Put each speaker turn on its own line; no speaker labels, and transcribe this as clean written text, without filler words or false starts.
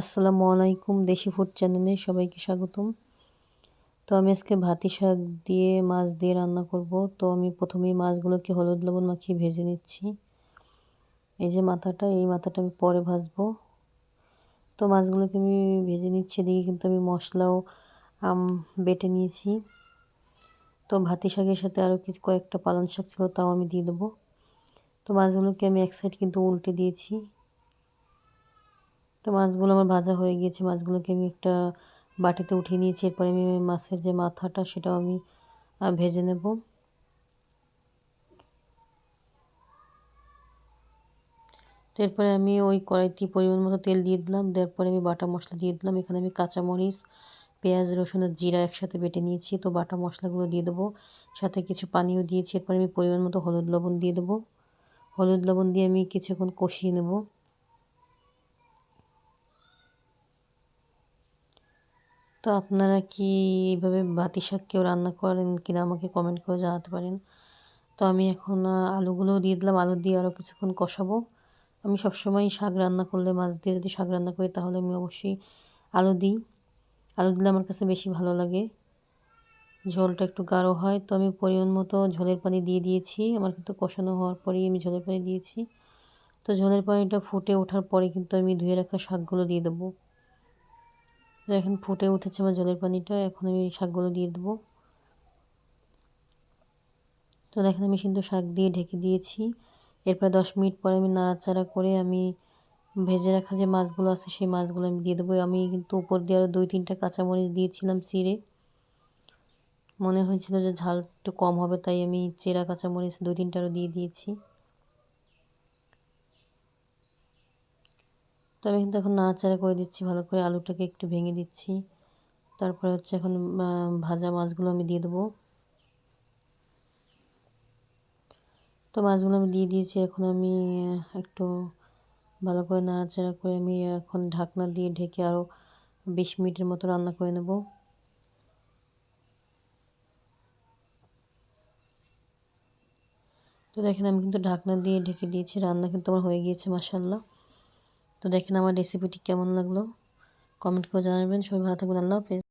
আসসালামু আলাইকুম, দেশি ফুড চ্যানেলে সবাইকে স্বাগতম। তো আমি আজকে ভাতি শাক দিয়ে মাছ দিয়ে রান্না করব। তো আমি প্রথমেই মাছগুলোকে হলুদ লবণ মাখিয়ে ভেজে নিচ্ছি। এই যে মাথাটা, এই মাথাটা আমি পরে ভাজবো। তো মাছগুলোকে আমি ভেজে নিচ্ছি, এদিকে কিন্তু আমি মশলাও বেটে নিয়েছি। তো ভাতি শাকের সাথে আরও কয়েকটা পালং শাক ছিল, তাও আমি দিয়ে দেবো। তো মাছগুলোকে আমি এক সাইড কিন্তু উল্টে দিয়েছি। তো মাছগুলো আমার ভাজা হয়ে গিয়েছে, মাছগুলোকে আমি একটা বাটিতে উঠিয়ে নিয়েছি। এরপরে আমি মাছের যে মাথাটা সেটাও আমি ভেজে নেব। তো এরপরে আমি ওই কড়াইতে পরিমাণ মতো তেল দিয়ে দিলাম। দেওয়ার পরে আমি বাটা মশলা দিয়ে দিলাম। এখানে আমি কাঁচামরিচ, পেঁয়াজ, রসুন আর জিরা একসাথে বেটে নিয়েছি। তো বাটা মশলাগুলো দিয়ে দেবো, সাথে কিছু পানিও দিয়েছি। এরপরে আমি পরিমাণ মতো হলুদ লবণ দিয়ে দেবো। হলুদ লবণ দিয়ে আমি কিছুক্ষণ কষিয়ে নেব। তো আপনারা কি এইভাবে ভাতি শাক কেউ রান্না করেন কিনা আমাকে কমেন্ট করে জানাতে পারেন। তো আমি এখন আলুগুলোও দিয়ে দিলাম। আলু দিয়ে আরও কিছুক্ষণ কষাবো। আমি সবসময় শাক রান্না করলে, মাছ দিয়ে যদি শাক রান্না করি, তাহলে আমি অবশ্যই আলু দিই। আলু দিলে আমার কাছে বেশি ভালো লাগে, ঝোলটা একটু গাঢ় হয়। তো আমি পরিমাণ মতো ঝোলের পানি দিয়ে দিয়েছি। আমার কিন্তু কষানো হওয়ার পরেই আমি ঝোলের পানি দিয়েছি। তো ঝোলের পানিটা ফুটে ওঠার পরে কিন্তু আমি ধুয়ে রাখা শাকগুলো দিয়ে দেবো। এখন ফুটে উঠেছে আমার ঝোলের পানিটা, এখন আমি শাকগুলো দিয়ে দেবো। তো দেখেন আমি কিন্তু শাক দিয়ে ঢেকে দিয়েছি। এরপর 10 মিনিট পরে আমি নাড়াচাড়া করে আমি ভেজে রাখা যে মাছগুলো আছে সেই মাছগুলো আমি দিয়ে দেবো। আমি কিন্তু উপর দিয়ে আরও 2-3টা কাঁচামরিচ দিয়েছিলাম চিড়ে। মনে হয়েছিল যে ঝাল একটু কম হবে, তাই আমি চেরা কাঁচামরিচ 2-3টা আরও দিয়ে দিয়েছি। তো আমি কিন্তু এখন নাড়াচাড়া করে দিচ্ছি ভালো করে, আলুটাকে একটু ভেঙে দিচ্ছি। তারপরে হচ্ছে এখন ভাজা মাছগুলো আমি দিয়ে দেবো। তো মাছগুলো আমি দিয়ে দিয়েছি। এখন আমি একটু ভালো করে নাড়াচাড়া করে আমি এখন ঢাকনা দিয়ে ঢেকে আরও 20 মিনিটের মতো রান্না করে নেব। তো দেখেন আমি কিন্তু ঢাকনা দিয়ে ঢেকে দিয়েছি, রান্না কিন্তু আমার হয়ে গিয়েছে মাশাআল্লাহ। তো দেখেন আমার রেসিপিটি কেমন লাগলো কমেন্ট করে জানাবেন। সবাই ভালো থাকবেন। আল্লাহ হাফেজ।